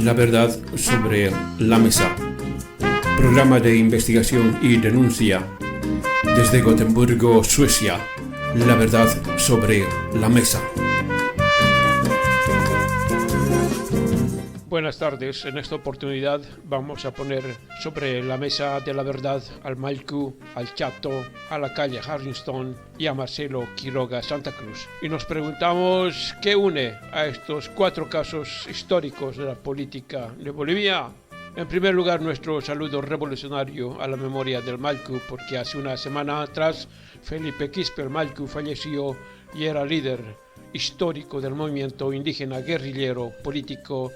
La verdad sobre la mesa. Programa de investigación y denuncia desde Gotemburgo, Suecia. La verdad sobre la mesa. Buenas tardes. En esta oportunidad vamos a poner sobre la mesa de la verdad al Malcu, al Chato, a la calle Harrington y a Marcelo Quiroga Santa Cruz. Y nos preguntamos qué une a estos 4 casos históricos de la política de Bolivia. En primer lugar, nuestro saludo revolucionario a la memoria del Malcu, porque hace una semana atrás Felipe Quispe, el Malcu, falleció y era líder histórico del movimiento indígena guerrillero político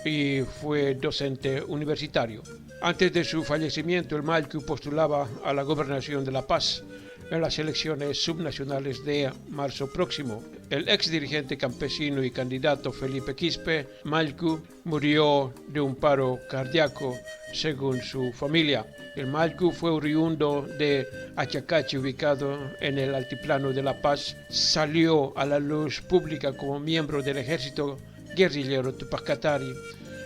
y fue docente universitario. Antes de su fallecimiento, el Malcu postulaba a la gobernación de La Paz en las elecciones subnacionales de marzo próximo. El ex dirigente campesino y candidato Felipe Quispe, Malcu, murió de un paro cardíaco, según su familia. El Malcu fue oriundo de Achacachi, ubicado en el altiplano de La Paz. Salió a la luz pública como miembro del ejército guerrillero Tupac Katari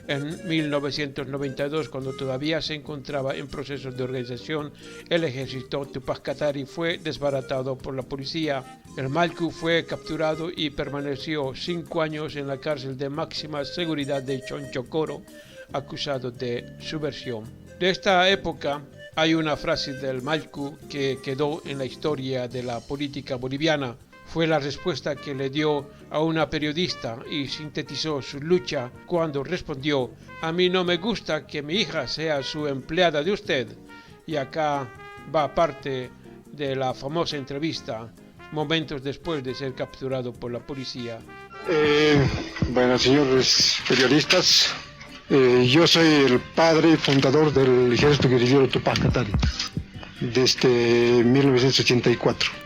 en 1992, cuando todavía se encontraba en proceso de organización. El ejército Tupac Katari fue desbaratado por la policía. El Malcu fue capturado y permaneció 5 años en la cárcel de máxima seguridad de Chonchocoro, acusado de subversión. De esta época hay una frase del Malcu que quedó en la historia de la política boliviana. Fue la respuesta que le dio a una periodista y sintetizó su lucha cuando respondió: a mí no me gusta que mi hija sea su empleada de usted. Y acá va parte de la famosa entrevista, momentos después de ser capturado por la policía. Bueno, señores periodistas, yo soy el padre fundador del ejército guerrillero Tupac Katari desde 1984.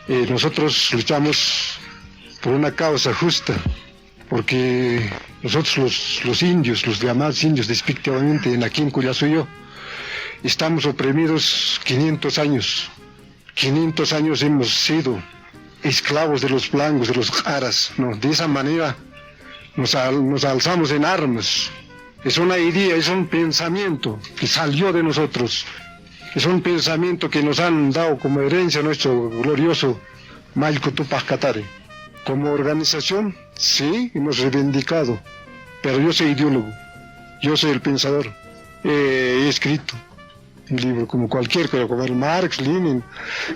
Nosotros luchamos por una causa justa, porque nosotros los indios, los llamados indios despectivamente aquí en Collasuyo, estamos oprimidos 500 años. 500 años hemos sido esclavos de los blancos, de los jaras, ¿no? De esa manera nos alzamos en armas. Es una idea, es un pensamiento que salió de nosotros. Es un pensamiento que nos han dado como herencia nuestro glorioso Malcu Tupac Katari. Como organización, sí, hemos reivindicado, pero yo soy ideólogo, yo soy el pensador. He escrito un libro como cualquier, como el Marx, Lenin,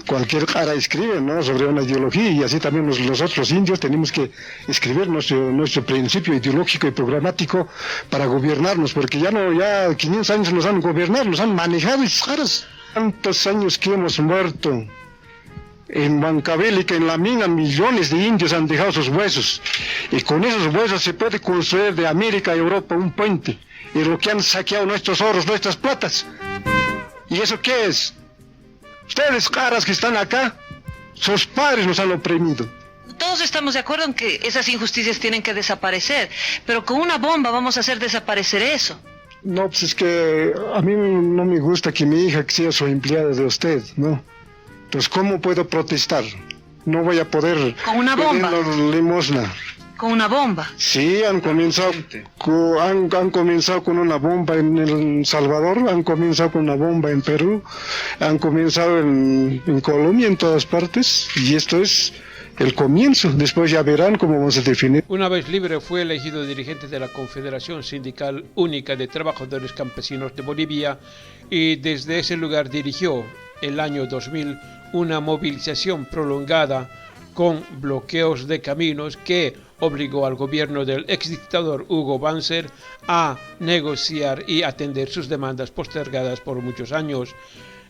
cualquier cara escribe, ¿no?, sobre una ideología, y así también nosotros los indios tenemos que escribir nuestro principio ideológico y programático para gobernarnos, porque ya 500 años nos han gobernado, nos han manejado esas caras. Tantos años que hemos muerto en Huancavelica, en la mina, millones de indios han dejado sus huesos, y con esos huesos se puede construir de América a Europa un puente, y lo que han saqueado nuestros oros, nuestras platas. ¿Y eso qué es? Ustedes, caras que están acá, sus padres nos han oprimido. Todos estamos de acuerdo en que esas injusticias tienen que desaparecer, pero con una bomba vamos a hacer desaparecer eso. No, pues es que a mí no me gusta que mi hija sea su empleada de usted, ¿no? Entonces, ¿cómo puedo protestar? No voy a poder... ¿Con una bomba? Limosna. ¿Con una bomba? Sí, han comenzado con una bomba en El Salvador, han comenzado con una bomba en Perú, han comenzado en Colombia, en todas partes, y esto es el comienzo. Después ya verán cómo vamos a definir. Una vez libre, fue elegido dirigente de la Confederación Sindical Única de Trabajadores Campesinos de Bolivia, y desde ese lugar dirigió el año 2000 una movilización prolongada con bloqueos de caminos que obligó al gobierno del exdictador Hugo Banzer a negociar y atender sus demandas postergadas por muchos años.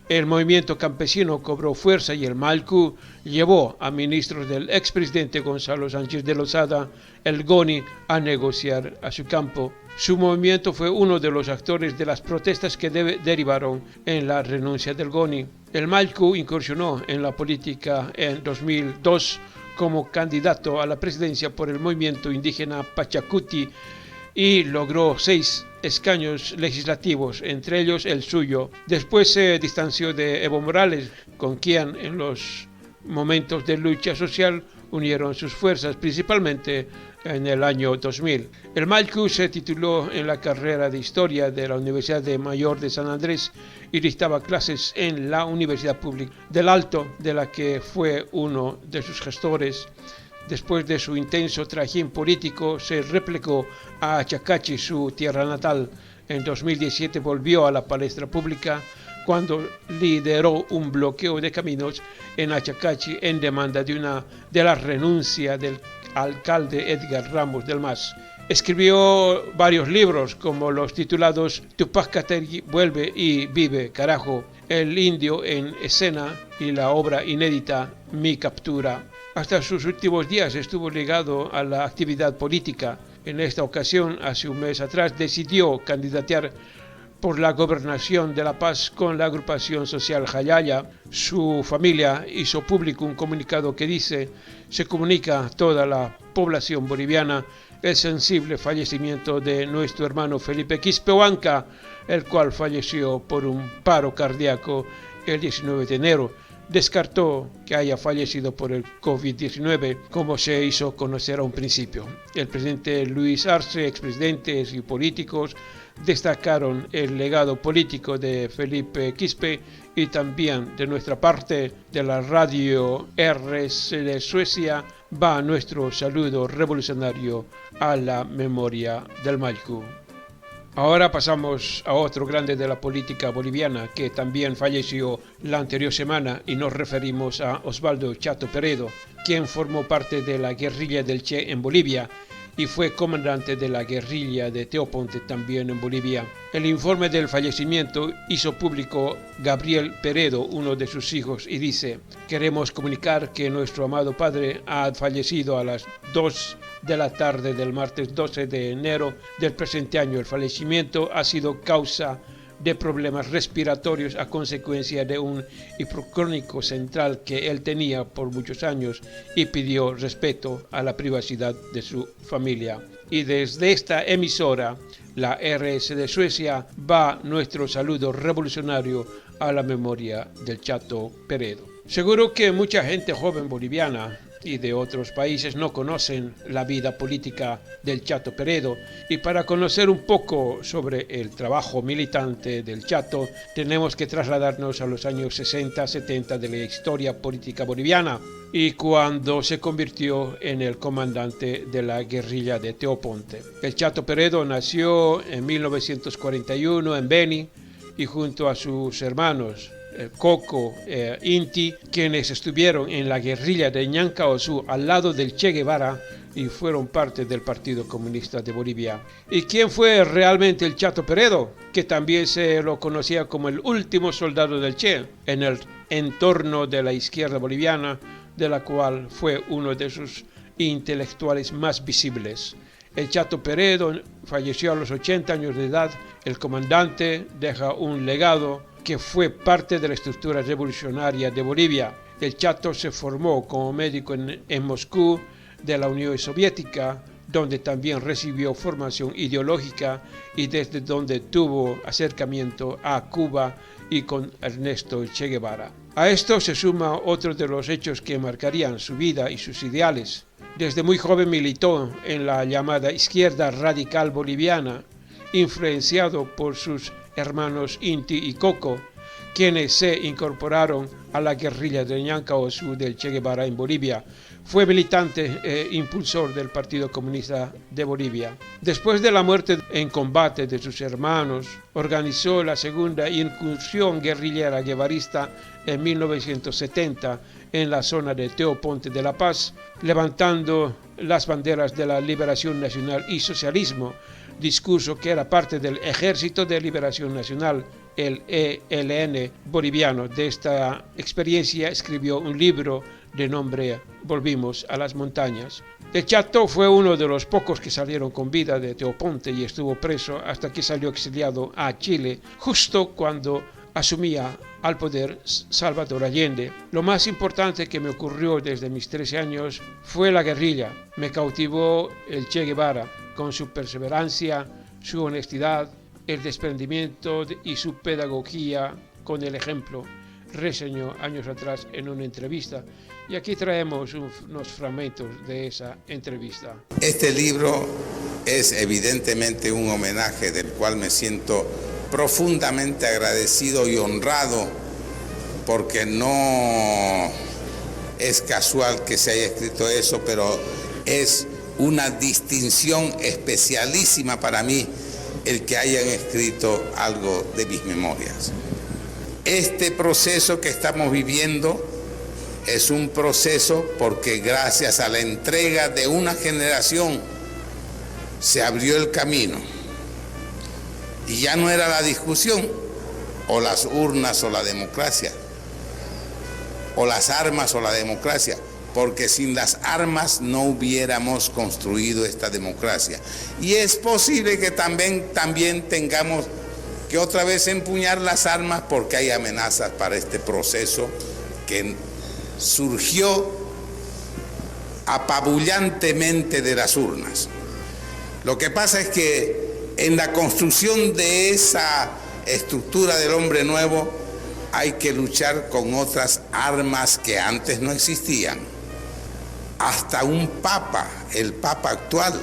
El movimiento campesino cobró fuerza y el Malcu llevó a ministros del expresidente Gonzalo Sánchez de Lozada, el GONI, a negociar a su campo. Su movimiento fue uno de los actores de las protestas que derivaron en la renuncia del GONI. El Malcu incursionó en la política en 2002 como candidato a la presidencia por el movimiento indígena Pachacuti y logró 6 escaños legislativos, entre ellos el suyo. Después se distanció de Evo Morales, con quien en los momentos de lucha social unieron sus fuerzas, principalmente en el año 2000. El Malcu se tituló en la carrera de Historia de la Universidad Mayor de San Andrés y dictaba clases en la Universidad Pública del Alto, de la que fue uno de sus gestores. Después de su intenso trajín político, se replegó a Achacachi, su tierra natal. En 2017 volvió a la palestra pública cuando lideró un bloqueo de caminos en Achacachi en demanda de la renuncia del alcalde Edgar Ramos del MAS. Escribió varios libros, como los titulados Tupac Kateri vuelve y vive, carajo, El indio en escena y la obra inédita Mi captura. Hasta sus últimos días estuvo ligado a la actividad política. En esta ocasión, hace un mes atrás, decidió candidatear por la gobernación de La Paz con la agrupación social Jayaya. Su familia hizo público un comunicado que dice: se comunica a toda la población boliviana el sensible fallecimiento de nuestro hermano Felipe Quispe Huanca, el cual falleció por un paro cardíaco el 19 de enero. Descartó que haya fallecido por el COVID-19, como se hizo conocer a un principio. El presidente Luis Arce, expresidentes y políticos destacaron el legado político de Felipe Quispe, y también de nuestra parte, de la radio RS de Suecia, va nuestro saludo revolucionario a la memoria del Malcu. Ahora pasamos a otro grande de la política boliviana que también falleció la anterior semana, y nos referimos a Osvaldo Chato Peredo, quien formó parte de la guerrilla del Che en Bolivia y fue comandante de la guerrilla de Teoponte también en Bolivia. El informe del fallecimiento hizo público Gabriel Peredo, uno de sus hijos, y dice: queremos comunicar que nuestro amado padre ha fallecido a las 2 de la tarde del martes 12 de enero del presente año. El fallecimiento ha sido causa de problemas respiratorios a consecuencia de un hipercrónico central que él tenía por muchos años, y pidió respeto a la privacidad de su familia. Y desde esta emisora, la RS de Suecia, va nuestro saludo revolucionario a la memoria del Chato Peredo. Seguro que mucha gente joven boliviana y de otros países no conocen la vida política del Chato Peredo, y para conocer un poco sobre el trabajo militante del Chato tenemos que trasladarnos a los años 60-70 de la historia política boliviana, y cuando se convirtió en el comandante de la guerrilla de Teoponte. El Chato Peredo nació en 1941 en Beni, y junto a sus hermanos Coco Inti, quienes estuvieron en la guerrilla de Ñancaozú al lado del Che Guevara y fueron parte del Partido Comunista de Bolivia. ¿Y quién fue realmente el Chato Peredo? Que también se lo conocía como el último soldado del Che en el entorno de la izquierda boliviana, de la cual fue uno de sus intelectuales más visibles. El Chato Peredo falleció a los 80 años de edad. El comandante deja un legado que fue parte de la estructura revolucionaria de Bolivia. El Chato se formó como médico en Moscú de la Unión Soviética, donde también recibió formación ideológica y desde donde tuvo acercamiento a Cuba y con Ernesto Che Guevara. A esto se suma otro de los hechos que marcarían su vida y sus ideales. Desde muy joven militó en la llamada izquierda radical boliviana, influenciado por sus hermanos Inti y Coco, quienes se incorporaron a la guerrilla de Ñancaozú del Che Guevara en Bolivia. Fue militante e impulsor del Partido Comunista de Bolivia. Después de la muerte en combate de sus hermanos, organizó la segunda incursión guerrillera guevarista en 1970 en la zona de Teoponte de La Paz, levantando las banderas de la Liberación Nacional y Socialismo, discurso que era parte del Ejército de Liberación Nacional, el ELN boliviano. De esta experiencia escribió un libro de nombre Volvimos a las montañas. El Chato fue uno de los pocos que salieron con vida de Teoponte y estuvo preso hasta que salió exiliado a Chile, justo cuando asumía al poder Salvador Allende. Lo más importante que me ocurrió desde mis 13 años fue la guerrilla. Me cautivó el Che Guevara con su perseverancia, su honestidad, el desprendimiento y su pedagogía con el ejemplo, reseñó años atrás en una entrevista. Y aquí traemos unos fragmentos de esa entrevista. Este libro es evidentemente un homenaje del cual me siento profundamente agradecido y honrado, porque no es casual que se haya escrito eso, pero es una distinción especialísima para mí el que hayan escrito algo de mis memorias. Este proceso que estamos viviendo es un proceso porque gracias a la entrega de una generación se abrió el camino. Y ya no era la discusión, o las urnas o la democracia, o las armas o la democracia, porque sin las armas no hubiéramos construido esta democracia. Y es posible que también tengamos que otra vez empuñar las armas porque hay amenazas para este proceso que surgió apabullantemente de las urnas. Lo que pasa es que en la construcción de esa estructura del hombre nuevo hay que luchar con otras armas que antes no existían. Hasta un papa, el papa actual,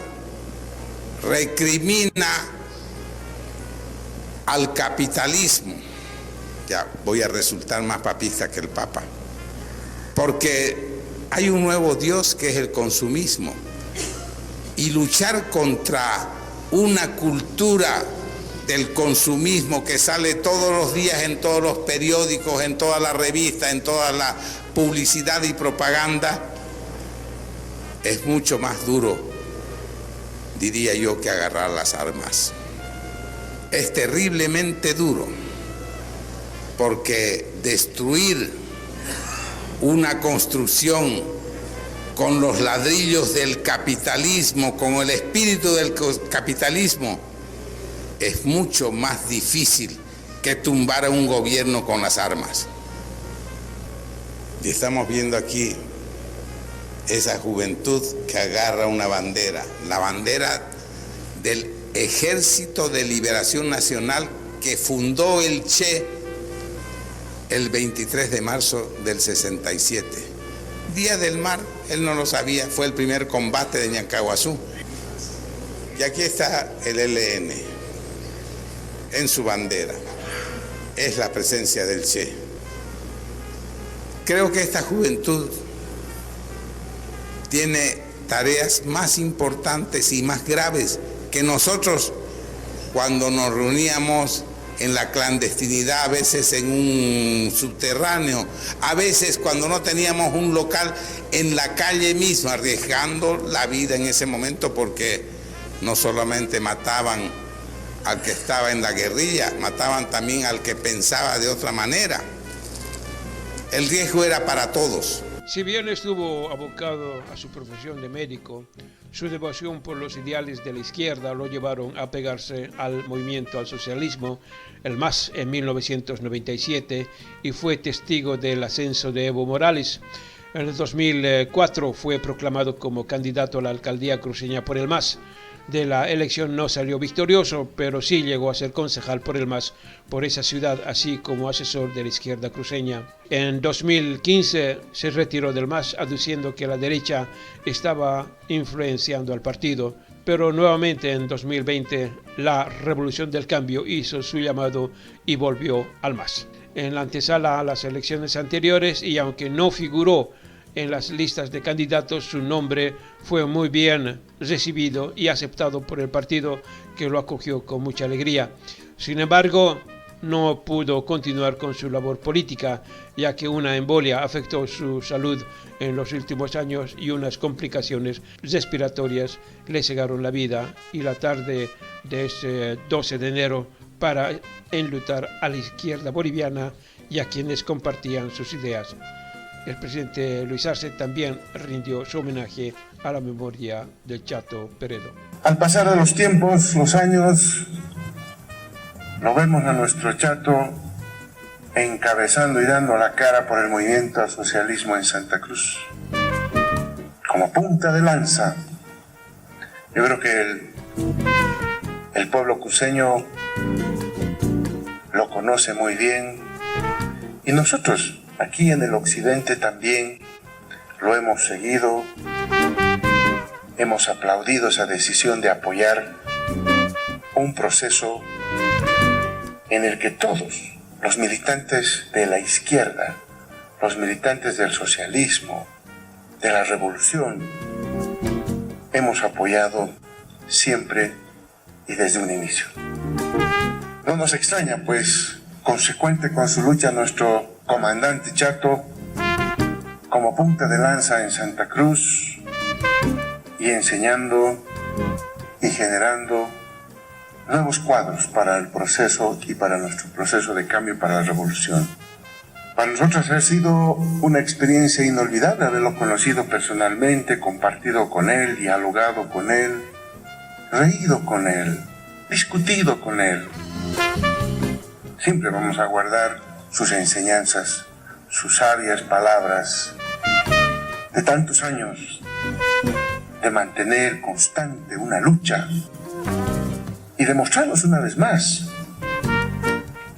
recrimina al capitalismo. Ya voy a resultar más papista que el papa, porque hay un nuevo Dios que es el consumismo, y luchar contra una cultura del consumismo que sale todos los días en todos los periódicos, en todas las revistas, en toda la publicidad y propaganda, es mucho más duro, diría yo, que agarrar las armas. Es terriblemente duro, porque destruir una construcción con los ladrillos del capitalismo, con el espíritu del capitalismo, es mucho más difícil que tumbar a un gobierno con las armas. Y estamos viendo aquí esa juventud que agarra una bandera, la bandera del Ejército de Liberación Nacional que fundó el Che el 23 de marzo del 67. Día del Mar, él no lo sabía, fue el primer combate de Ñancahuazú. Y aquí está el ELN en su bandera. Es la presencia del Che. Creo que esta juventud tiene tareas más importantes y más graves que nosotros cuando nos reuníamos en la clandestinidad, a veces en un subterráneo, a veces cuando no teníamos un local en la calle misma, arriesgando la vida en ese momento, porque no solamente mataban al que estaba en la guerrilla, mataban también al que pensaba de otra manera. El riesgo era para todos. Si bien estuvo abocado a su profesión de médico, su devoción por los ideales de la izquierda lo llevaron a pegarse al movimiento al socialismo, el MAS, en 1997, y fue testigo del ascenso de Evo Morales. En el 2004 fue proclamado como candidato a la alcaldía cruceña por el MAS. De la elección no salió victorioso, pero sí llegó a ser concejal por el MAS por esa ciudad, así como asesor de la izquierda cruceña. En 2015 se retiró del MAS aduciendo que la derecha estaba influenciando al partido, pero nuevamente en 2020 la Revolución del Cambio hizo su llamado y volvió al MAS. En la antesala a las elecciones anteriores, y aunque no figuró en las listas de candidatos, su nombre fue muy bien recibido y aceptado por el partido, que lo acogió con mucha alegría. Sin embargo, no pudo continuar con su labor política, ya que una embolia afectó su salud en los últimos años y unas complicaciones respiratorias le cegaron la vida, y la tarde de ese 12 de enero para enlutar a la izquierda boliviana y a quienes compartían sus ideas. El presidente Luis Arce también rindió su homenaje a la memoria del Chato Peredo. Al pasar de los tiempos, los años, lo vemos a nuestro Chato encabezando y dando la cara por el movimiento al socialismo en Santa Cruz. Como punta de lanza, yo creo que el pueblo cruceño lo conoce muy bien y nosotros aquí en el occidente también lo hemos seguido, hemos aplaudido esa decisión de apoyar un proceso en el que todos los militantes de la izquierda, los militantes del socialismo, de la revolución, hemos apoyado siempre y desde un inicio. No nos extraña, pues, consecuente con su lucha, nuestro comandante Chato, como punta de lanza en Santa Cruz, y enseñando y generando nuevos cuadros para el proceso y para nuestro proceso de cambio para la revolución. Para nosotros ha sido una experiencia inolvidable haberlo conocido personalmente, compartido con él, dialogado con él, reído con él, discutido con él. Siempre vamos a guardar sus enseñanzas, sus sabias palabras de tantos años de mantener constante una lucha y demostrarnos una vez más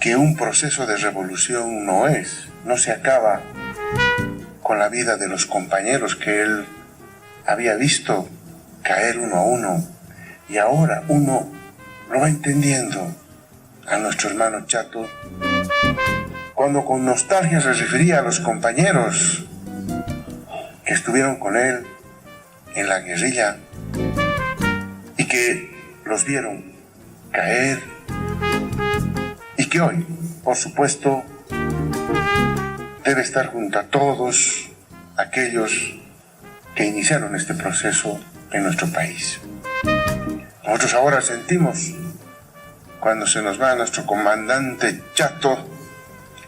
que un proceso de revolución no se acaba con la vida de los compañeros que él había visto caer uno a uno, y ahora uno lo va entendiendo a nuestro hermano Chato cuando con nostalgia se refería a los compañeros que estuvieron con él en la guerrilla y que los vieron caer, y que hoy, por supuesto, debe estar junto a todos aquellos que iniciaron este proceso en nuestro país. Nosotros ahora sentimos, cuando se nos va nuestro comandante Chato,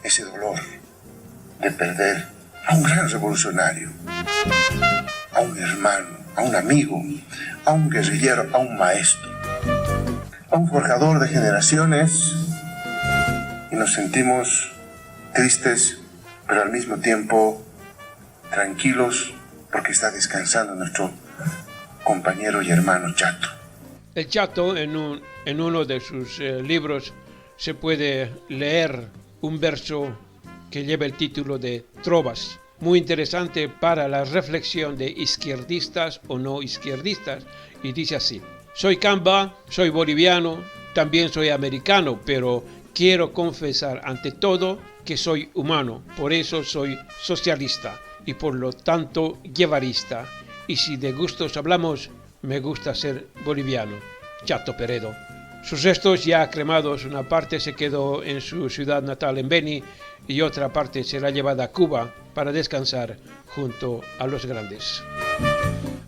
ese dolor de perder a un gran revolucionario, a un hermano, a un amigo, a un guerrillero, a un maestro, a un forjador de generaciones, y nos sentimos tristes, pero al mismo tiempo tranquilos, porque está descansando nuestro compañero y hermano Chato. El Chato, en uno de sus libros, se puede leer un verso que lleva el título de Trovas, muy interesante para la reflexión de izquierdistas o no izquierdistas, y dice así: soy camba, soy boliviano, también soy americano, pero quiero confesar ante todo que soy humano, por eso soy socialista y por lo tanto guevarista, y si de gustos hablamos, me gusta ser boliviano. Chato Peredo. Sus restos ya cremados, una parte se quedó en su ciudad natal en Beni y otra parte será llevada a Cuba para descansar junto a los grandes.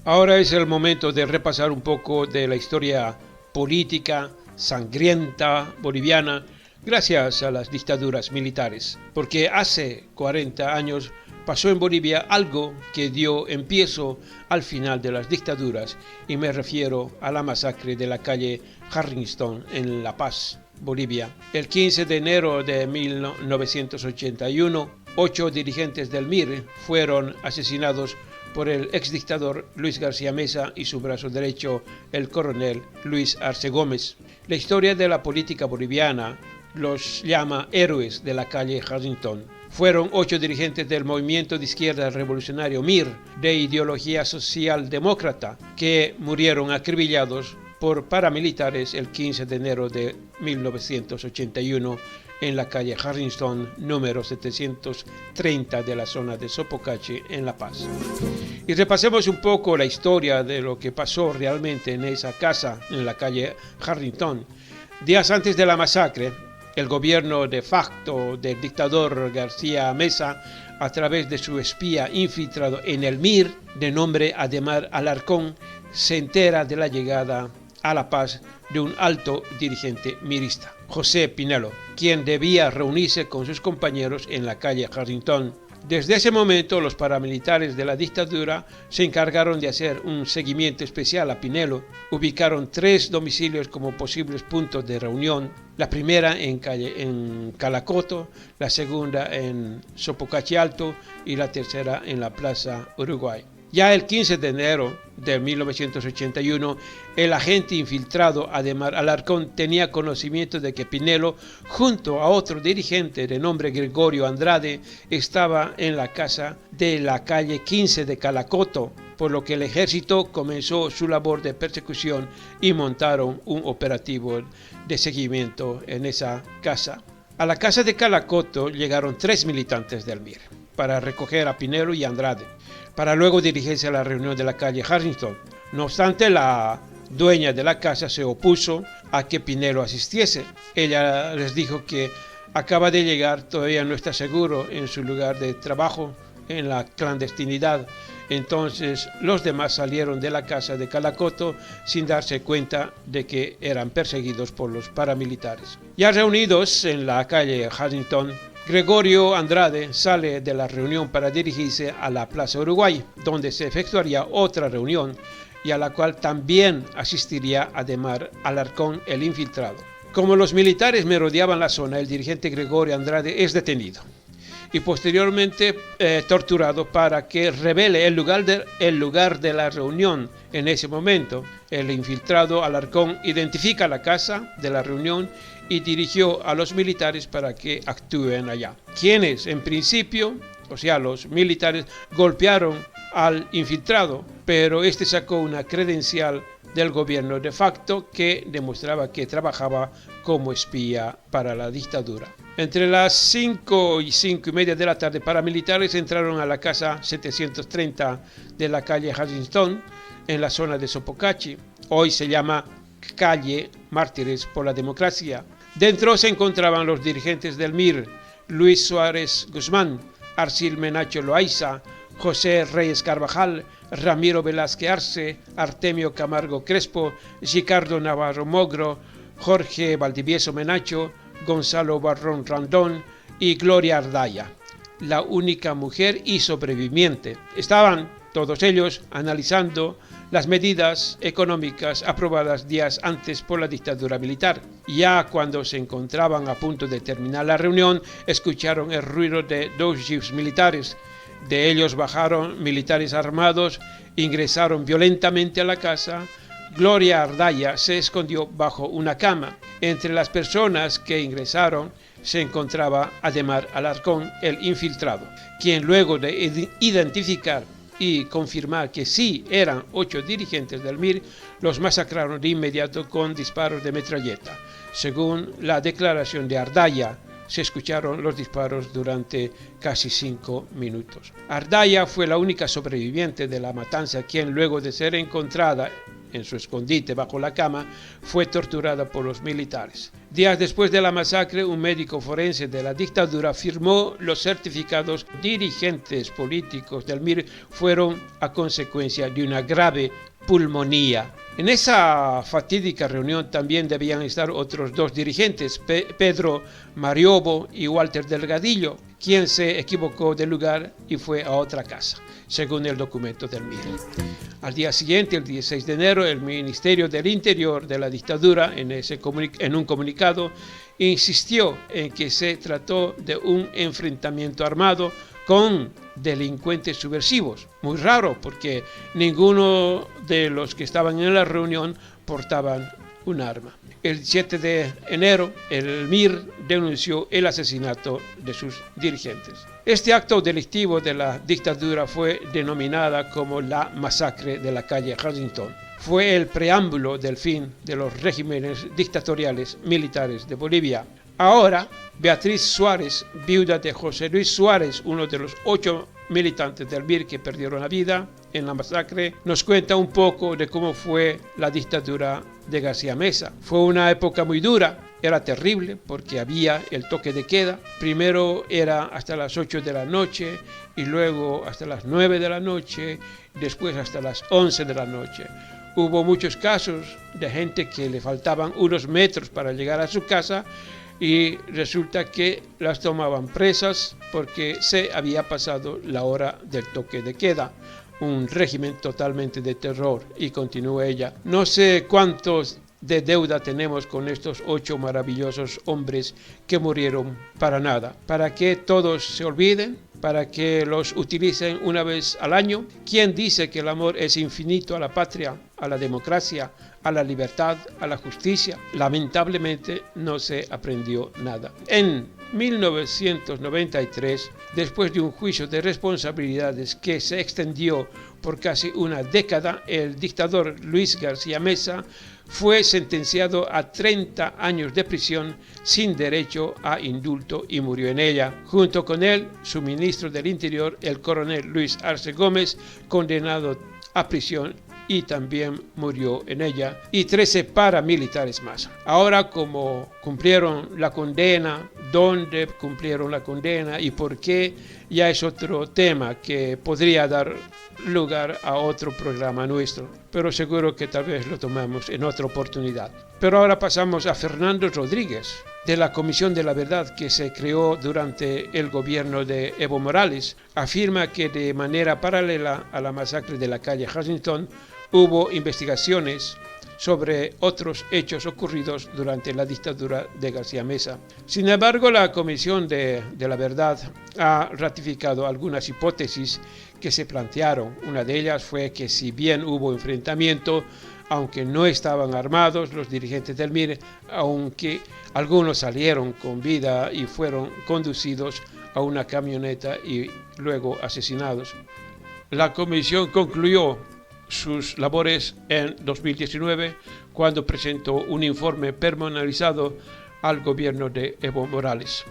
Ahora es el momento de repasar un poco de la historia política sangrienta boliviana gracias a las dictaduras militares, porque hace 40 años pasó en Bolivia algo que dio empiezo al final de las dictaduras, y me refiero a la masacre de la calle Harrington en La Paz, Bolivia. El 15 de enero de 1981, 8 dirigentes del MIR fueron asesinados por el exdictador Luis García Meza y su brazo derecho, el coronel Luis Arce Gómez. La historia de la política boliviana los llama héroes de la calle Harrington. Fueron 8 dirigentes del movimiento de izquierda revolucionario MIR, de ideología socialdemócrata, que murieron acribillados por paramilitares el 15 de enero de 1981 en la calle Harrington, número 730 de la zona de Sopocachi, en La Paz. Y repasemos un poco la historia de lo que pasó realmente en esa casa, en la calle Harrington. Días antes de la masacre, el gobierno de facto del dictador García Meza, a través de su espía infiltrado en el MIR, de nombre Ademar Alarcón, se entera de la llegada a La Paz de un alto dirigente mirista, José Pinelo, quien debía reunirse con sus compañeros en la calle Harrington. Desde ese momento, los paramilitares de la dictadura se encargaron de hacer un seguimiento especial a Pinelo. Ubicaron 3 domicilios como posibles puntos de reunión: la primera en Calacoto, la segunda en Sopocachi Alto y la tercera en la Plaza Uruguay. Ya el 15 de enero de 1981, el agente infiltrado Adhemar Alarcón tenía conocimiento de que Pinelo, junto a otro dirigente de nombre Gregorio Andrade, estaba en la casa de la calle 15 de Calacoto, por lo que el ejército comenzó su labor de persecución y montaron un operativo de seguimiento en esa casa. A la casa de Calacoto llegaron 3 militantes del MIR para recoger a Pinelo y Andrade, para luego dirigirse a la reunión de la calle Harrington. No obstante, la dueña de la casa se opuso a que Pinelo asistiese. Ella les dijo que acaba de llegar, todavía no está seguro en su lugar de trabajo, en la clandestinidad. Entonces los demás salieron de la casa de Calacoto sin darse cuenta de que eran perseguidos por los paramilitares. Ya reunidos en la calle Harrington, Gregorio Andrade sale de la reunión para dirigirse a la Plaza Uruguay, donde se efectuaría otra reunión y a la cual también asistiría Adhemar Alarcón, el infiltrado. Como los militares merodeaban la zona, el dirigente Gregorio Andrade es detenido y posteriormente torturado para que revele el lugar de la reunión. En ese momento, el infiltrado Alarcón identifica la casa de la reunión y dirigió a los militares para que actúen allá, quienes en principio, o sea, los militares, golpearon al infiltrado, pero este sacó una credencial del gobierno de facto que demostraba que trabajaba como espía para la dictadura. Entre las 5 y 5 y media de la tarde, paramilitares entraron a la casa 730 de la calle Harrington, en la zona de Sopocachi. Hoy se llama calle Mártires por la Democracia. Dentro se encontraban los dirigentes del MIR, Luis Suárez Guzmán, Arcil Menacho Loaiza, José Reyes Carvajal, Ramiro Velázquez Arce, Artemio Camargo Crespo, Ricardo Navarro Mogro, Jorge Valdivieso Menacho, Gonzalo Barrón Randón y Gloria Ardaya, la única mujer y sobreviviente. Estaban todos ellos analizando las medidas económicas aprobadas días antes por la dictadura militar. Ya cuando se encontraban a punto de terminar la reunión, escucharon el ruido de 2 jeeps militares. De ellos bajaron militares armados, ingresaron violentamente a la casa. Gloria Ardaya se escondió bajo una cama. Entre las personas que ingresaron se encontraba Adhemar Alarcón, el infiltrado, quien luego de identificar y confirmar que sí eran 8 dirigentes del MIR, los masacraron de inmediato con disparos de metralleta. Según la declaración de Ardaya, se escucharon los disparos durante casi 5 minutos. Ardaya fue la única sobreviviente de la matanza, quien luego de ser encontrada en su escondite bajo la cama, fue torturada por los militares. Días después de la masacre, un médico forense de la dictadura firmó los certificados. Dirigentes políticos del MIR fueron a consecuencia de una grave pulmonía. En esa fatídica reunión también debían estar otros 2 dirigentes, Pedro Mariobo y Walter Delgadillo, quien se equivocó de lugar y fue a otra casa, según el documento del MIR. Al día siguiente, el 16 de enero, el Ministerio del Interior de la dictadura, en un comunicado, insistió en que se trató de un enfrentamiento armado con delincuentes subversivos. Muy raro, porque ninguno de los que estaban en la reunión portaban un arma. El 7 de enero, el MIR denunció el asesinato de sus dirigentes. Este acto delictivo de la dictadura fue denominada como la masacre de la calle Harrington. Fue el preámbulo del fin de los regímenes dictatoriales militares de Bolivia. Ahora, Beatriz Suárez, viuda de José Luis Suárez, uno de los 8 militantes del MIR que perdieron la vida en la masacre, nos cuenta un poco de cómo fue la dictadura de García Meza. Fue una época muy dura, era terrible porque había el toque de queda. Primero era hasta las 8 de la noche y luego hasta las 9 de la noche, después hasta las 11 de la noche. Hubo muchos casos de gente que le faltaban unos metros para llegar a su casa y resulta que las tomaban presas porque se había pasado la hora del toque de queda. Un régimen totalmente de terror, y continúa ella. No sé cuántos de deuda tenemos con estos 8 maravillosos hombres que murieron para nada. Para que todos se olviden para que los utilicen una vez al año. ¿Quién dice que el amor es infinito a la patria, a la democracia, a la libertad, a la justicia? Lamentablemente no se aprendió nada. En 1993, después de un juicio de responsabilidades que se extendió por casi una década, el dictador Luis García Meza fue sentenciado a 30 años de prisión sin derecho a indulto y murió en ella. Junto con él, su ministro del Interior, el coronel Luis Arce Gómez, condenado a prisión y también murió en ella, y 13 paramilitares más. Ahora, como cumplieron la condena, dónde cumplieron la condena y por qué, ya es otro tema que podría dar lugar a otro programa nuestro, pero seguro que tal vez lo tomamos en otra oportunidad. Pero ahora pasamos a Fernando Rodríguez, de la Comisión de la Verdad que se creó durante el gobierno de Evo Morales. Afirma que de manera paralela a la masacre de la calle Huntington, hubo investigaciones sobre otros hechos ocurridos durante la dictadura de García Meza. Sin embargo, la Comisión de la Verdad ha ratificado algunas hipótesis que se plantearon. Una de ellas fue que si bien hubo enfrentamiento, aunque no estaban armados los dirigentes del MIR, aunque algunos salieron con vida y fueron conducidos a una camioneta y luego asesinados. La comisión concluyó sus labores en 2019 cuando presentó un informe pormenorizado al gobierno de Evo Morales.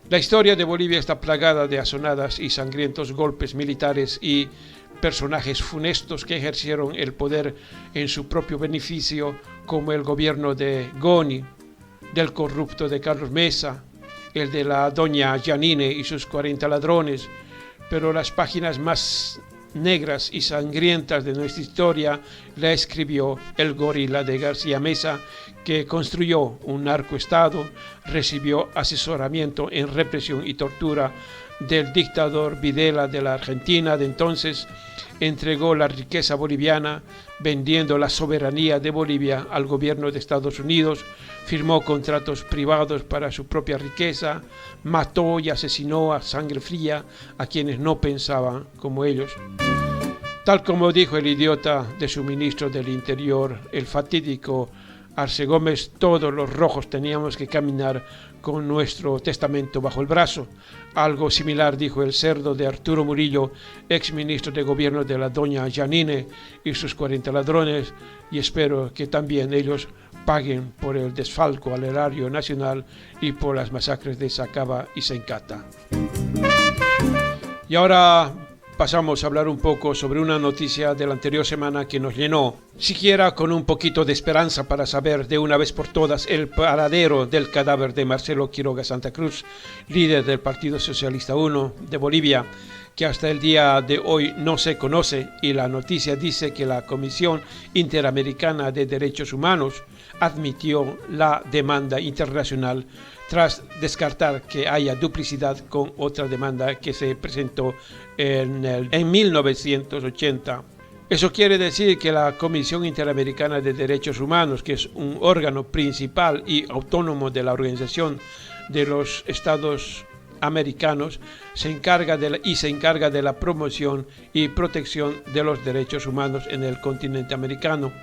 La historia de Bolivia está plagada de asonadas y sangrientos golpes militares y personajes funestos que ejercieron el poder en su propio beneficio, como el gobierno de Goni, del corrupto de Carlos Mesa, el de la doña Janine y sus 40 ladrones. Pero las páginas más negras y sangrientas de nuestra historia la escribió el gorila de García Meza, que construyó un narcoestado, recibió asesoramiento en represión y tortura del dictador Videla de la Argentina de entonces, entregó la riqueza boliviana vendiendo la soberanía de Bolivia al gobierno de Estados Unidos, firmó contratos privados para su propia riqueza, mató y asesinó a sangre fría a quienes no pensaban como ellos. Tal como dijo el idiota de su ministro del Interior, el fatídico Arce Gómez, todos los rojos teníamos que caminar con nuestro testamento bajo el brazo. Algo similar dijo el cerdo de Arturo Murillo, ex ministro de gobierno de la doña Janine y sus 40 ladrones, y espero que también ellos paguen por el desfalco al erario nacional y por las masacres de Sacaba y Sencata. Y ahora pasamos a hablar un poco sobre una noticia de la anterior semana que nos llenó, siquiera con un poquito de esperanza para saber de una vez por todas el paradero del cadáver de Marcelo Quiroga Santa Cruz, líder del Partido Socialista 1 de Bolivia, que hasta el día de hoy no se conoce, y la noticia dice que la Comisión Interamericana de Derechos Humanos admitió la demanda internacional tras descartar que haya duplicidad con otra demanda que se presentó en 1980. Eso quiere decir que la Comisión Interamericana de Derechos Humanos, que es un órgano principal y autónomo de la Organización de los Estados Americanos, se encarga de la promoción y protección de los derechos humanos en el continente americano.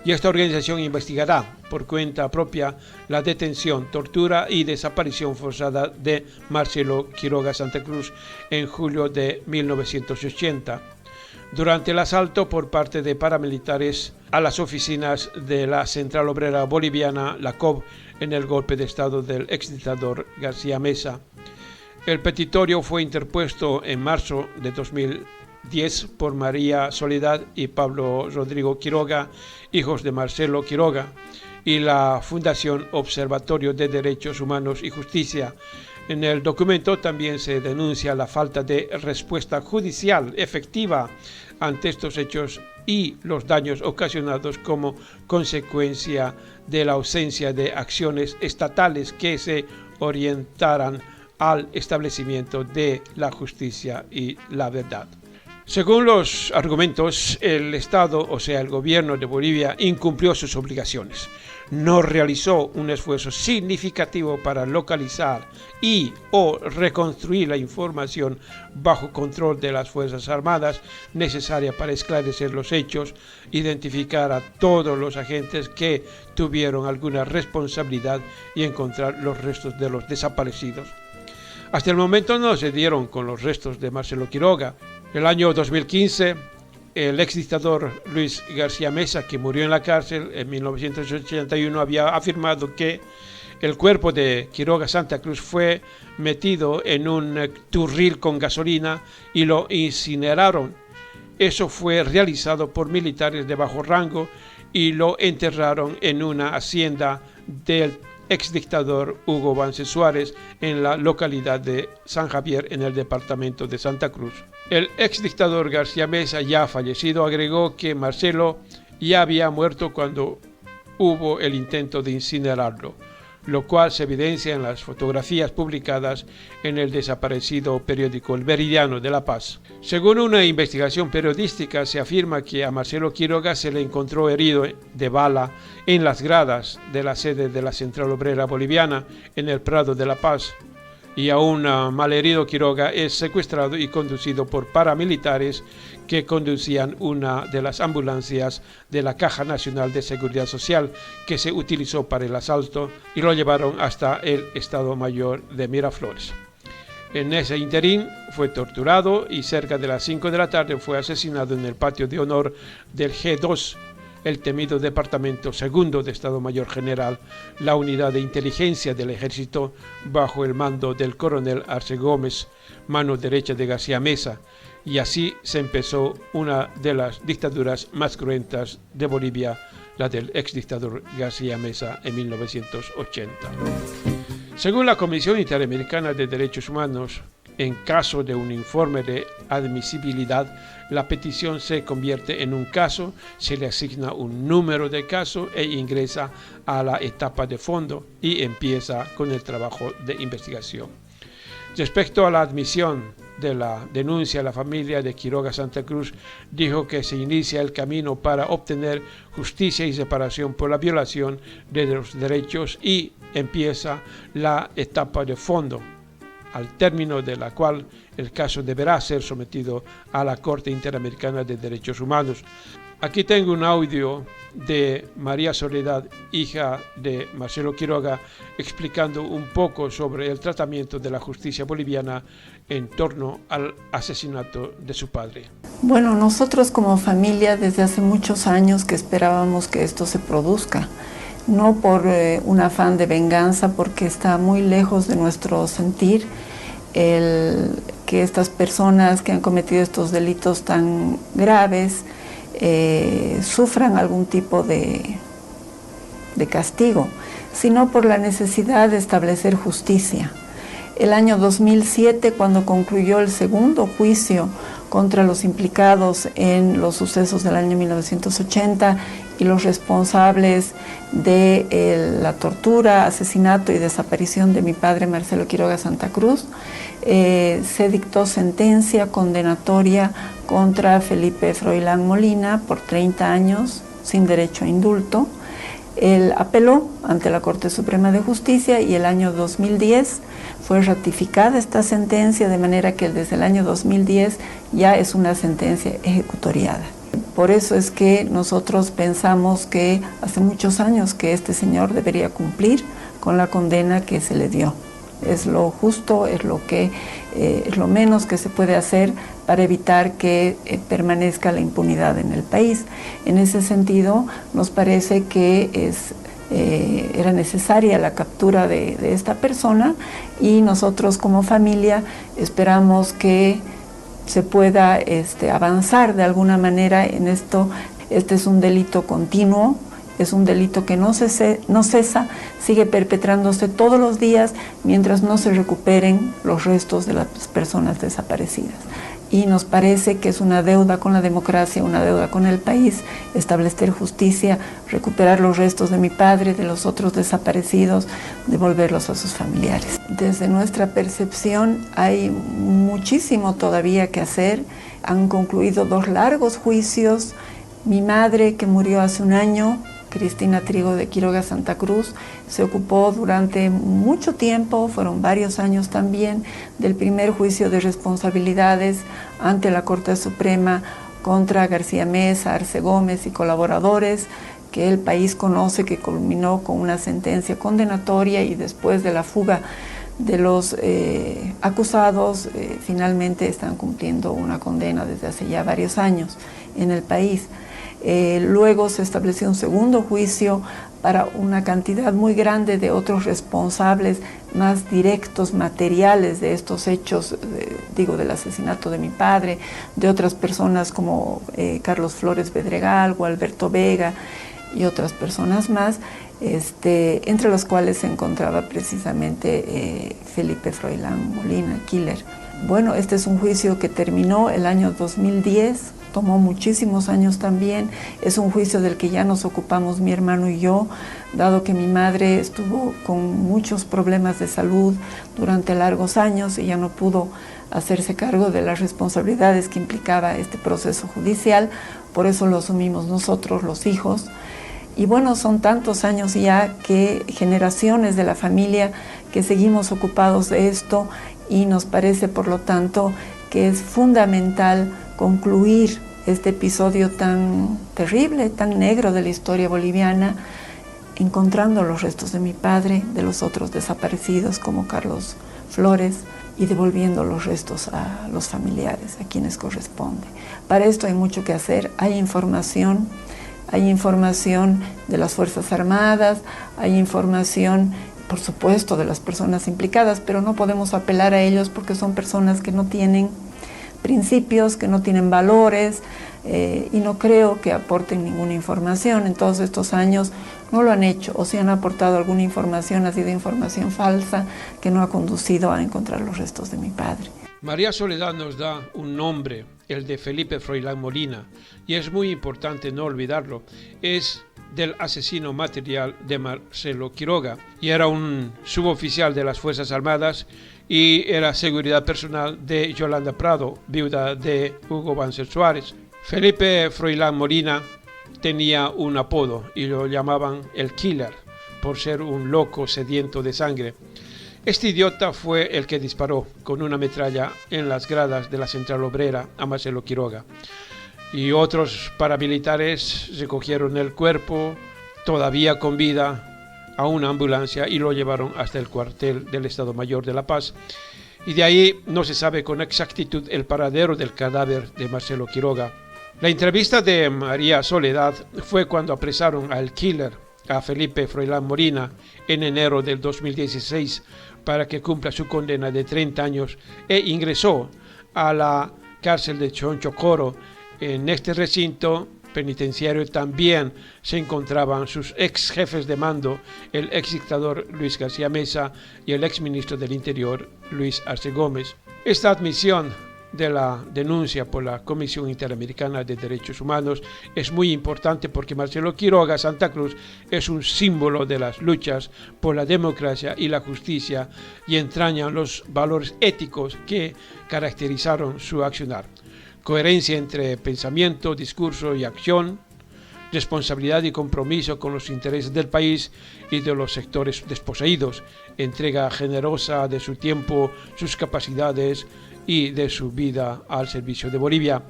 Y esta organización investigará por cuenta propia la detención, tortura y desaparición forzada de Marcelo Quiroga Santa Cruz en julio de 1980, durante el asalto por parte de paramilitares a las oficinas de la Central Obrera Boliviana, la COB, en el golpe de estado del exdictador García Meza. El petitorio fue interpuesto en marzo de 2010 por María Soledad y Pablo Rodrigo Quiroga, hijos de Marcelo Quiroga, y la Fundación Observatorio de Derechos Humanos y Justicia. En el documento también se denuncia la falta de respuesta judicial efectiva ante estos hechos y los daños ocasionados como consecuencia de la ausencia de acciones estatales que se orientaran al establecimiento de la justicia y la verdad. Según los argumentos, el Estado, o sea, el gobierno de Bolivia, incumplió sus obligaciones. no realizó un esfuerzo significativo para localizar y o reconstruir la información bajo control de las Fuerzas Armadas necesaria para esclarecer los hechos, identificar a todos los agentes que tuvieron alguna responsabilidad y encontrar los restos de los desaparecidos. Hasta el momento no se dieron con los restos de Marcelo Quiroga. El año 2015, el exdictador Luis García Meza, que murió en la cárcel en 1981, había afirmado que el cuerpo de Quiroga Santa Cruz fue metido en un turril con gasolina y lo incineraron. Eso fue realizado por militares de bajo rango y lo enterraron en una hacienda del exdictador Hugo Banze Suárez en la localidad de San Javier, en el departamento de Santa Cruz. El exdictador García Meza, ya fallecido, agregó que Marcelo ya había muerto cuando hubo el intento de incinerarlo, lo cual se evidencia en las fotografías publicadas en el desaparecido periódico El Meridiano de La Paz. Según una investigación periodística, se afirma que a Marcelo Quiroga se le encontró herido de bala en las gradas de la sede de la Central Obrera Boliviana en el Prado de La Paz, y a un malherido Quiroga es secuestrado y conducido por paramilitares que conducían una de las ambulancias de la Caja Nacional de Seguridad Social que se utilizó para el asalto, y lo llevaron hasta el Estado Mayor de Miraflores. En ese interín fue torturado y cerca de las 5 de la tarde fue asesinado en el patio de honor del G2, el temido Departamento Segundo de Estado Mayor General, la unidad de inteligencia del ejército bajo el mando del coronel Arce Gómez, mano derecha de García Meza, y así se empezó una de las dictaduras más cruentas de Bolivia, la del exdictador García Meza en 1980. Según la Comisión Interamericana de Derechos Humanos, en caso de un informe de admisibilidad, la petición se convierte en un caso, se le asigna un número de caso e ingresa a la etapa de fondo y empieza con el trabajo de investigación. Respecto a la admisión de la denuncia, la familia de Quiroga Santa Cruz dijo que se inicia el camino para obtener justicia y reparación por la violación de los derechos y empieza la etapa de fondo, al término de la cual el caso deberá ser sometido a la Corte Interamericana de Derechos Humanos. Aquí tengo un audio de María Soledad, hija de Marcelo Quiroga, explicando un poco sobre el tratamiento de la justicia boliviana en torno al asesinato de su padre. Bueno, nosotros como familia desde hace muchos años que esperábamos que esto se produzca, no por un afán de venganza, porque está muy lejos de nuestro sentir que estas personas que han cometido estos delitos tan graves sufran algún tipo de castigo, sino por la necesidad de establecer justicia. El año 2007, cuando concluyó el segundo juicio contra los implicados en los sucesos del año 1980 y los responsables de la tortura, asesinato y desaparición de mi padre Marcelo Quiroga Santa Cruz, se dictó sentencia condenatoria contra Felipe Froilán Molina por 30 años sin derecho a indulto. Él apeló ante la Corte Suprema de Justicia y el año 2010 fue ratificada esta sentencia, de manera que desde el año 2010 ya es una sentencia ejecutoriada. Por eso es que nosotros pensamos que hace muchos años que este señor debería cumplir con la condena que se le dio. Es lo justo, es lo menos que se puede hacer para evitar que permanezca la impunidad en el país. En ese sentido, nos parece que era necesaria la captura de esta persona, y nosotros como familia esperamos que se pueda avanzar de alguna manera en esto. Este es un delito continuo, es un delito que no cesa, sigue perpetrándose todos los días mientras no se recuperen los restos de las personas desaparecidas. Y nos parece que es una deuda con la democracia, una deuda con el país, establecer justicia, recuperar los restos de mi padre, de los otros desaparecidos, devolverlos a sus familiares. Desde nuestra percepción hay muchísimo todavía que hacer. Han concluido 2 largos juicios. Mi madre, que murió hace un año, Cristina Trigo de Quiroga Santa Cruz, se ocupó durante mucho tiempo, fueron varios años también, del primer juicio de responsabilidades ante la Corte Suprema contra García Meza, Arce Gómez y colaboradores, que el país conoce, que culminó con una sentencia condenatoria y después de la fuga de los acusados, finalmente están cumpliendo una condena desde hace ya varios años en el país. Luego se estableció un segundo juicio para una cantidad muy grande de otros responsables más directos, materiales de estos hechos, del asesinato de mi padre, de otras personas como Carlos Flores Bedregal, Gualberto Vega y otras personas más, entre los cuales se encontraba precisamente Felipe Froilán Molina, el killer. Bueno, este es un juicio que terminó el año 2010, tomó muchísimos años también, es un juicio del que ya nos ocupamos mi hermano y yo, dado que mi madre estuvo con muchos problemas de salud durante largos años y ya no pudo hacerse cargo de las responsabilidades que implicaba este proceso judicial, por eso lo asumimos nosotros, los hijos. Y bueno, son tantos años ya que generaciones de la familia que seguimos ocupados de esto y nos parece, por lo tanto, que es fundamental concluir este episodio tan terrible, tan negro de la historia boliviana, encontrando los restos de mi padre, de los otros desaparecidos como Carlos Flores, y devolviendo los restos a los familiares, a quienes corresponde. Para esto hay mucho que hacer, hay información de las Fuerzas Armadas, hay información, por supuesto, de las personas implicadas, pero no podemos apelar a ellos porque son personas que no tienen principios, que no tienen valores, y no creo que aporten ninguna información. En todos estos años no lo han hecho, o si han aportado alguna información, ha sido información falsa que no ha conducido a encontrar los restos de mi padre. María Soledad nos da un nombre, el de Felipe Froilán Molina, y es muy importante no olvidarlo. Es del asesino material de Marcelo Quiroga, y era un suboficial de las Fuerzas Armadas y era seguridad personal de Yolanda Prado, viuda de Hugo Banzer Suárez. Felipe Froilán Molina tenía un apodo y lo llamaban el Killer, por ser un loco sediento de sangre. Este idiota fue el que disparó con una metralla en las gradas de la Central Obrera a Marcelo Quiroga. Y otros paramilitares recogieron el cuerpo, todavía con vida, a una ambulancia y lo llevaron hasta el cuartel del Estado Mayor de La Paz. Y de ahí no se sabe con exactitud el paradero del cadáver de Marcelo Quiroga. La entrevista de María Soledad fue cuando apresaron al killer, a Felipe Froilán Molina, en enero del 2016, para que cumpla su condena de 30 años e ingresó a la cárcel de Chonchocoro. En este recinto penitenciario también se encontraban sus ex jefes de mando, el ex dictador Luis García Meza y el ex ministro del Interior Luis Arce Gómez. Esta admisión de la denuncia por la Comisión Interamericana de Derechos Humanos es muy importante porque Marcelo Quiroga Santa Cruz es un símbolo de las luchas por la democracia y la justicia y entraña los valores éticos que caracterizaron su accionar. Coherencia entre pensamiento, discurso y acción, responsabilidad y compromiso con los intereses del país y de los sectores desposeídos, entrega generosa de su tiempo, sus capacidades y de su vida al servicio de Bolivia.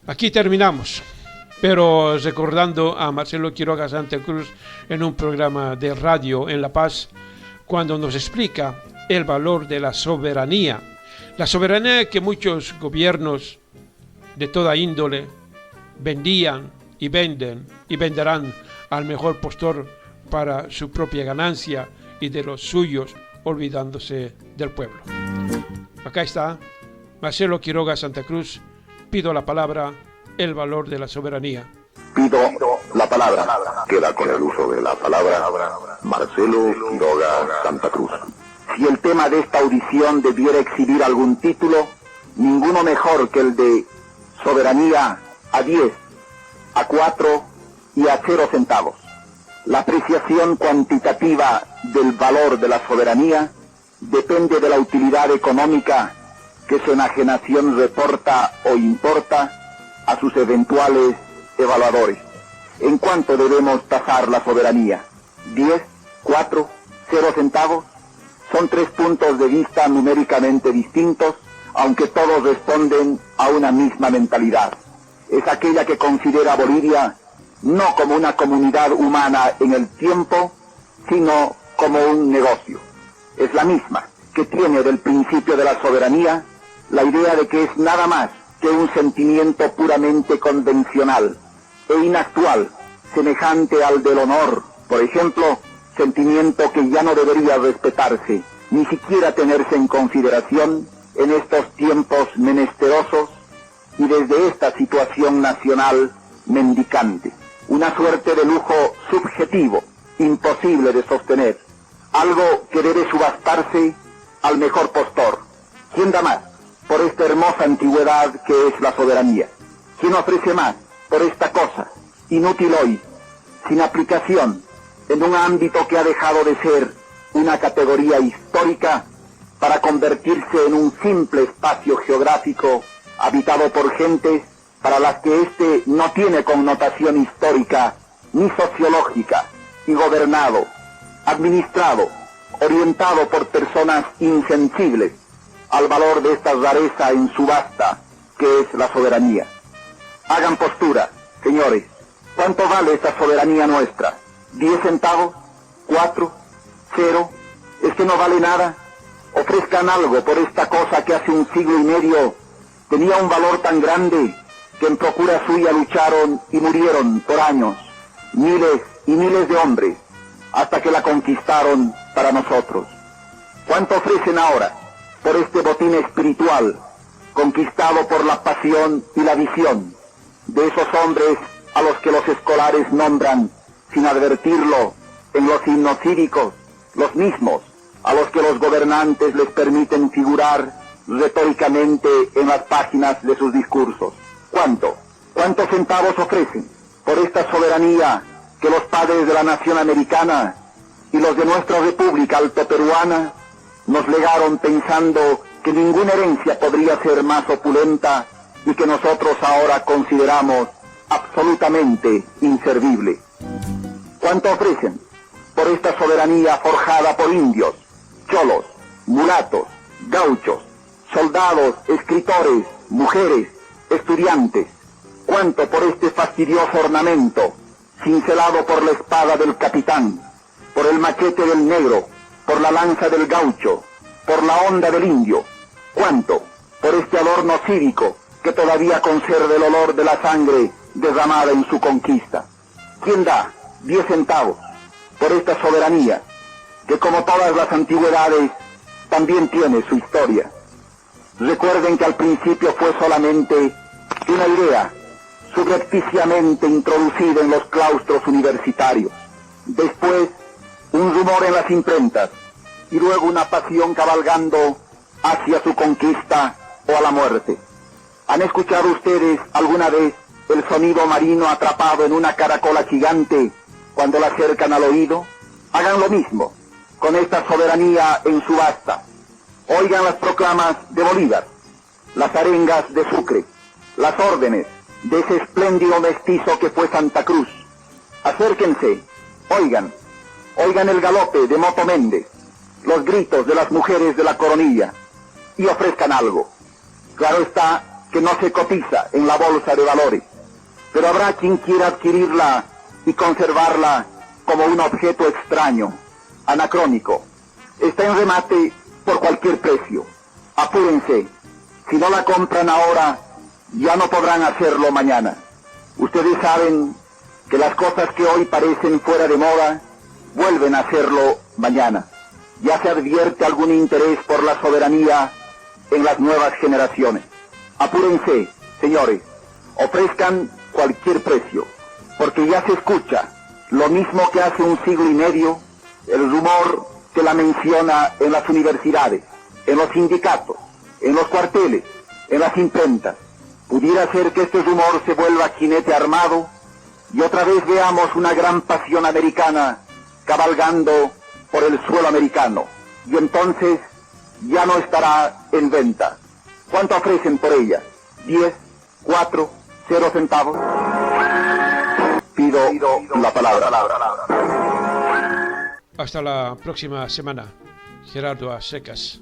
Aquí terminamos, pero recordando a Marcelo Quiroga Santa Cruz en un programa de radio en La Paz, cuando nos explica el valor de la soberanía que muchos gobiernos de toda índole vendían y venden y venderán al mejor postor para su propia ganancia y de los suyos, olvidándose del pueblo. Acá está Marcelo Quiroga Santa Cruz. Pido la palabra, el valor de la soberanía. Pido la palabra. Queda con el uso de la palabra Marcelo Quiroga Santa Cruz. Si el tema de esta audición debiera exhibir algún título, ninguno mejor que el de soberanía a 10, a 4 y a 0 centavos. La apreciación cuantitativa del valor de la soberanía depende de la utilidad económica que su enajenación reporta o importa a sus eventuales evaluadores. ¿En cuánto debemos tasar la soberanía? ¿10, 4, 0 centavos? Son 3 puntos de vista numéricamente distintos, aunque todos responden a una misma mentalidad. Es aquella que considera a Bolivia no como una comunidad humana en el tiempo, sino como un negocio. Es la misma que tiene del principio de la soberanía la idea de que es nada más que un sentimiento puramente convencional e inactual, semejante al del honor, por ejemplo, sentimiento que ya no debería respetarse, ni siquiera tenerse en consideración en estos tiempos menesterosos y desde esta situación nacional mendicante. Una suerte de lujo subjetivo, imposible de sostener, algo que debe subastarse al mejor postor. ¿Quién da más por esta hermosa antigüedad que es la soberanía? ¿Quién ofrece más por esta cosa, inútil hoy, sin aplicación, en un ámbito que ha dejado de ser una categoría histórica para convertirse en un simple espacio geográfico habitado por gentes para las que éste no tiene connotación histórica ni sociológica, y gobernado, administrado, orientado por personas insensibles al valor de esta rareza en subasta que es la soberanía? Hagan postura, señores. ¿Cuánto vale esta soberanía nuestra? ¿10 centavos? ¿4? ¿0? ¿Es que no vale nada? Ofrezcan algo por esta cosa que hace un siglo y medio tenía un valor tan grande que en procura suya lucharon y murieron por años miles y miles de hombres hasta que la conquistaron para nosotros. ¿Cuánto ofrecen ahora por este botín espiritual conquistado por la pasión y la visión de esos hombres a los que los escolares nombran, sin advertirlo, en los himnos cívicos, los mismos a los que los gobernantes les permiten figurar retóricamente en las páginas de sus discursos? ¿Cuántos centavos ofrecen por esta soberanía que los padres de la nación americana y los de nuestra república altoperuana nos legaron pensando que ninguna herencia podría ser más opulenta y que nosotros ahora consideramos absolutamente inservible? ¿Cuánto ofrecen por esta soberanía forjada por indios, cholos, mulatos, gauchos, soldados, escritores, mujeres, estudiantes? ¿Cuánto por este fastidioso ornamento, cincelado por la espada del capitán, por el machete del negro, por la lanza del gaucho, por la honda del indio? ¿Cuánto por este adorno cívico que todavía conserva el olor de la sangre derramada en su conquista? ¿Quién da 10 centavos por esta soberanía que, como todas las antigüedades, también tiene su historia? Recuerden que al principio fue solamente una idea subrepticiamente introducida en los claustros universitarios, después un rumor en las imprentas y luego una pasión cabalgando hacia su conquista o a la muerte. ¿Han escuchado ustedes alguna vez el sonido marino atrapado en una caracola gigante cuando la acercan al oído? Hagan lo mismo con esta soberanía en subasta. Oigan las proclamas de Bolívar, las arengas de Sucre, las órdenes de ese espléndido mestizo que fue Santa Cruz. Acérquense, oigan el galope de Moto Méndez, los gritos de las mujeres de la Coronilla, y ofrezcan algo. Claro está que no se cotiza en la bolsa de valores, pero habrá quien quiera adquirirla y conservarla como un objeto extraño, anacrónico. Está en remate por cualquier precio. Apúrense, si no la compran ahora, ya no podrán hacerlo mañana. Ustedes saben que las cosas que hoy parecen fuera de moda, vuelven a hacerlo mañana. Ya se advierte algún interés por la soberanía en las nuevas generaciones. Apúrense, señores, ofrezcan cualquier precio, porque ya se escucha, lo mismo que hace un siglo y medio, el rumor que la menciona en las universidades, en los sindicatos, en los cuarteles, en las imprentas. Pudiera ser que este rumor se vuelva jinete armado y otra vez veamos una gran pasión americana cabalgando por el suelo americano, y entonces ya no estará en venta. ¿Cuánto ofrecen por ella? 10, 4, 0 centavos. Pido la palabra. Hasta la próxima semana. Gerardo A. Secas.